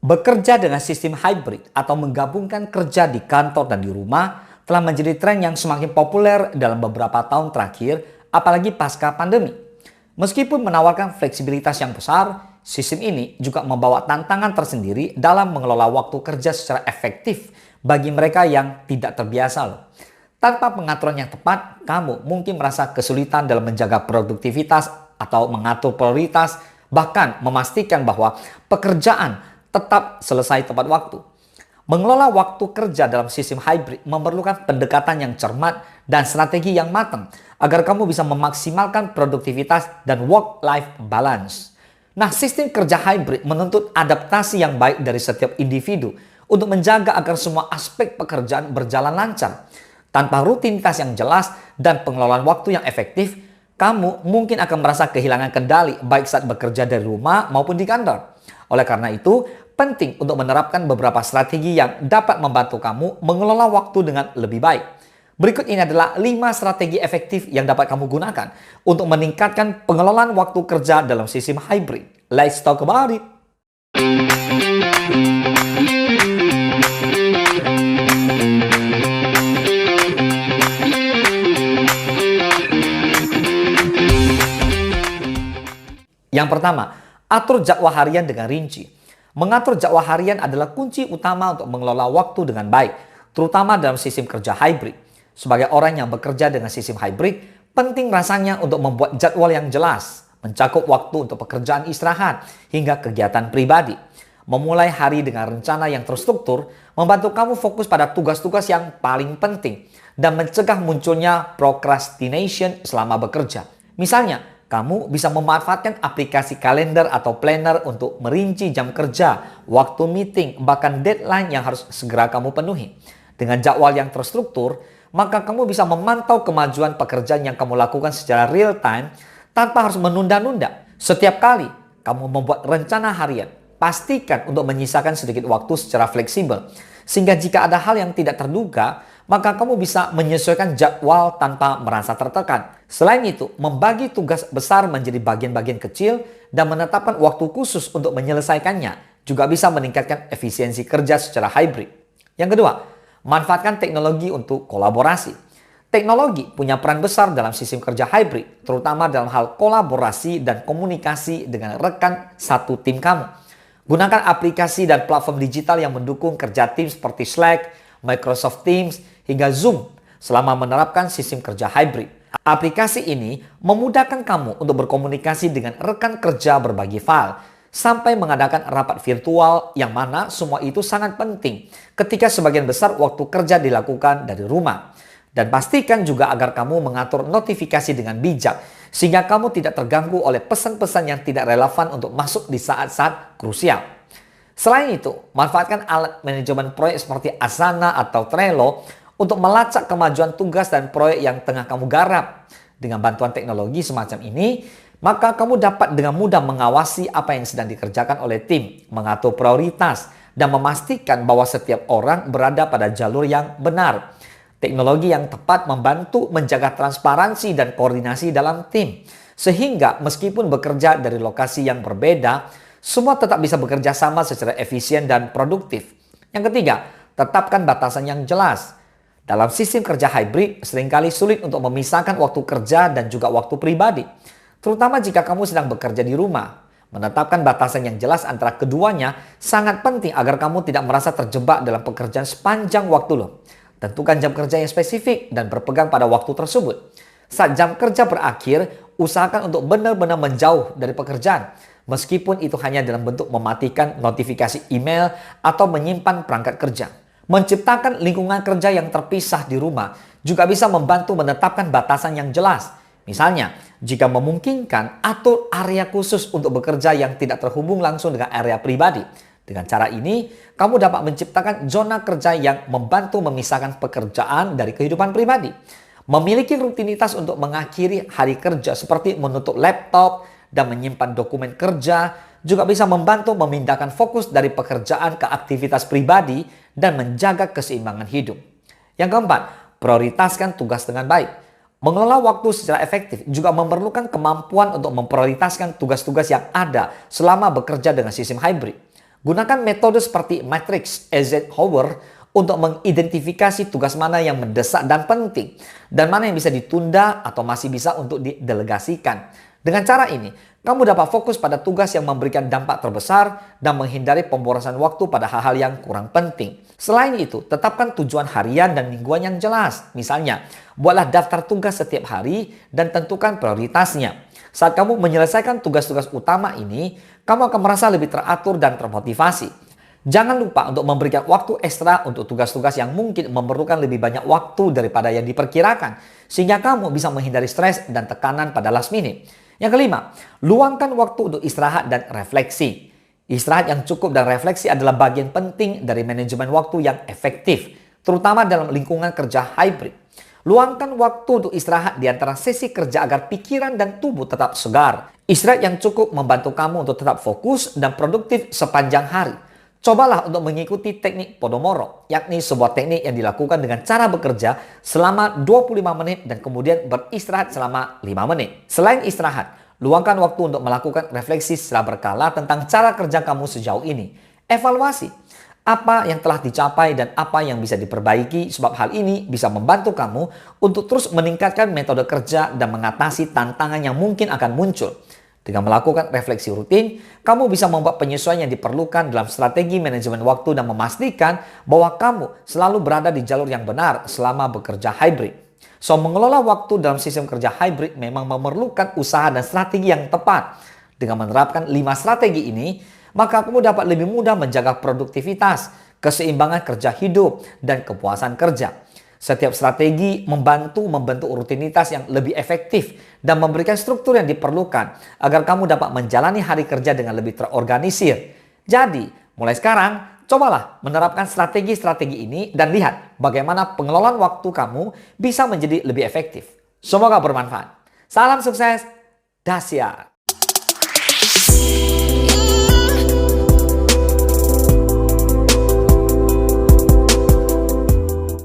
Bekerja dengan sistem hybrid atau menggabungkan kerja di kantor dan di rumah telah menjadi tren yang semakin populer dalam beberapa tahun terakhir, apalagi pasca pandemi. Meskipun menawarkan fleksibilitas yang besar, sistem ini juga membawa tantangan tersendiri dalam mengelola waktu kerja secara efektif bagi mereka yang tidak terbiasa loh. Tanpa pengaturan yang tepat, kamu mungkin merasa kesulitan dalam menjaga produktivitas atau mengatur prioritas, bahkan memastikan bahwa pekerjaan tetap selesai tepat waktu. Mengelola waktu kerja dalam sistem hybrid memerlukan pendekatan yang cermat dan strategi yang matang agar kamu bisa memaksimalkan produktivitas dan work-life balance. Nah, sistem kerja hybrid menuntut adaptasi yang baik dari setiap individu untuk menjaga agar semua aspek pekerjaan berjalan lancar. Tanpa rutinitas yang jelas dan pengelolaan waktu yang efektif, kamu mungkin akan merasa kehilangan kendali baik saat bekerja dari rumah maupun di kantor. Oleh karena itu, penting untuk menerapkan beberapa strategi yang dapat membantu kamu mengelola waktu dengan lebih baik. Berikut ini adalah 5 strategi efektif yang dapat kamu gunakan untuk meningkatkan pengelolaan waktu kerja dalam sistem hybrid. Let's talk about it. Yang pertama, atur jadwal harian dengan rinci. Mengatur jadwal harian adalah kunci utama untuk mengelola waktu dengan baik, terutama dalam sistem kerja hybrid. Sebagai orang yang bekerja dengan sistem hybrid, penting rasanya untuk membuat jadwal yang jelas, mencakup waktu untuk pekerjaan istirahat hingga kegiatan pribadi. Memulai hari dengan rencana yang terstruktur membantu kamu fokus pada tugas-tugas yang paling penting dan mencegah munculnya procrastination selama bekerja. Misalnya, kamu bisa memanfaatkan aplikasi kalender atau planner untuk merinci jam kerja, waktu meeting, bahkan deadline yang harus segera kamu penuhi. Dengan jadwal yang terstruktur, maka kamu bisa memantau kemajuan pekerjaan yang kamu lakukan secara real time tanpa harus menunda-nunda. Setiap kali kamu membuat rencana harian, pastikan untuk menyisakan sedikit waktu secara fleksibel. Sehingga jika ada hal yang tidak terduga, maka kamu bisa menyesuaikan jadwal tanpa merasa tertekan. Selain itu, membagi tugas besar menjadi bagian-bagian kecil dan menetapkan waktu khusus untuk menyelesaikannya juga bisa meningkatkan efisiensi kerja secara hybrid. Yang kedua, manfaatkan teknologi untuk kolaborasi. Teknologi punya peran besar dalam sistem kerja hybrid, terutama dalam hal kolaborasi dan komunikasi dengan rekan satu tim kamu. Gunakan aplikasi dan platform digital yang mendukung kerja tim seperti Slack, Microsoft Teams, hingga Zoom selama menerapkan sistem kerja hybrid. Aplikasi ini memudahkan kamu untuk berkomunikasi dengan rekan kerja berbagi file, sampai mengadakan rapat virtual yang mana semua itu sangat penting ketika sebagian besar waktu kerja dilakukan dari rumah. Dan pastikan juga agar kamu mengatur notifikasi dengan bijak, sehingga kamu tidak terganggu oleh pesan-pesan yang tidak relevan untuk masuk di saat-saat krusial. Selain itu, manfaatkan alat manajemen proyek seperti Asana atau Trello untuk melacak kemajuan tugas dan proyek yang tengah kamu garap. Dengan bantuan teknologi semacam ini, maka kamu dapat dengan mudah mengawasi apa yang sedang dikerjakan oleh tim, mengatur prioritas, dan memastikan bahwa setiap orang berada pada jalur yang benar. Teknologi yang tepat membantu menjaga transparansi dan koordinasi dalam tim, sehingga meskipun bekerja dari lokasi yang berbeda, semua tetap bisa bekerja sama secara efisien dan produktif. Yang ketiga, tetapkan batasan yang jelas. Dalam sistem kerja hybrid, seringkali sulit untuk memisahkan waktu kerja dan juga waktu pribadi. Terutama jika kamu sedang bekerja di rumah. Menetapkan batasan yang jelas antara keduanya sangat penting agar kamu tidak merasa terjebak dalam pekerjaan sepanjang waktu loh. Tentukan jam kerja yang spesifik dan berpegang pada waktu tersebut. Saat jam kerja berakhir, usahakan untuk benar-benar menjauh dari pekerjaan. Meskipun itu hanya dalam bentuk mematikan notifikasi email atau menyimpan perangkat kerja. Menciptakan lingkungan kerja yang terpisah di rumah juga bisa membantu menetapkan batasan yang jelas. Misalnya, jika memungkinkan, atur area khusus untuk bekerja yang tidak terhubung langsung dengan area pribadi. Dengan cara ini, kamu dapat menciptakan zona kerja yang membantu memisahkan pekerjaan dari kehidupan pribadi. Memiliki rutinitas untuk mengakhiri hari kerja seperti menutup laptop dan menyimpan dokumen kerja juga bisa membantu memindahkan fokus dari pekerjaan ke aktivitas pribadi dan menjaga keseimbangan hidup. Yang keempat, prioritaskan tugas dengan baik. Mengelola waktu secara efektif juga memerlukan kemampuan untuk memprioritaskan tugas-tugas yang ada selama bekerja dengan sistem hybrid. Gunakan metode seperti matriks Eisenhower untuk mengidentifikasi tugas mana yang mendesak dan penting, dan mana yang bisa ditunda atau masih bisa untuk didelegasikan. Dengan cara ini, kamu dapat fokus pada tugas yang memberikan dampak terbesar dan menghindari pemborosan waktu pada hal-hal yang kurang penting. Selain itu, tetapkan tujuan harian dan mingguan yang jelas. Misalnya, buatlah daftar tugas setiap hari dan tentukan prioritasnya. Saat kamu menyelesaikan tugas-tugas utama ini, kamu akan merasa lebih teratur dan termotivasi. Jangan lupa untuk memberikan waktu ekstra untuk tugas-tugas yang mungkin memerlukan lebih banyak waktu daripada yang diperkirakan, sehingga kamu bisa menghindari stres dan tekanan pada last minute. Yang kelima, luangkan waktu untuk istirahat dan refleksi. Istirahat yang cukup dan refleksi adalah bagian penting dari manajemen waktu yang efektif, terutama dalam lingkungan kerja hybrid. Luangkan waktu untuk istirahat di antara sesi kerja agar pikiran dan tubuh tetap segar. Istirahat yang cukup membantu kamu untuk tetap fokus dan produktif sepanjang hari. Cobalah untuk mengikuti teknik Pomodoro, yakni sebuah teknik yang dilakukan dengan cara bekerja selama 25 menit dan kemudian beristirahat selama 5 menit. Selain istirahat, luangkan waktu untuk melakukan refleksi secara berkala tentang cara kerja kamu sejauh ini. Evaluasi apa yang telah dicapai dan apa yang bisa diperbaiki, sebab hal ini bisa membantu kamu untuk terus meningkatkan metode kerja dan mengatasi tantangan yang mungkin akan muncul. Dengan melakukan refleksi rutin, kamu bisa membuat penyesuaian yang diperlukan dalam strategi manajemen waktu dan memastikan bahwa kamu selalu berada di jalur yang benar selama bekerja hybrid. So, mengelola waktu dalam sistem kerja hybrid memang memerlukan usaha dan strategi yang tepat. Dengan menerapkan 5 strategi ini, maka kamu dapat lebih mudah menjaga produktivitas, keseimbangan kerja hidup, dan kepuasan kerja. Setiap strategi membantu membentuk rutinitas yang lebih efektif dan memberikan struktur yang diperlukan agar kamu dapat menjalani hari kerja dengan lebih terorganisir. Jadi, mulai sekarang, cobalah menerapkan strategi-strategi ini dan lihat bagaimana pengelolaan waktu kamu bisa menjadi lebih efektif. Semoga bermanfaat. Salam sukses, Dahsyat.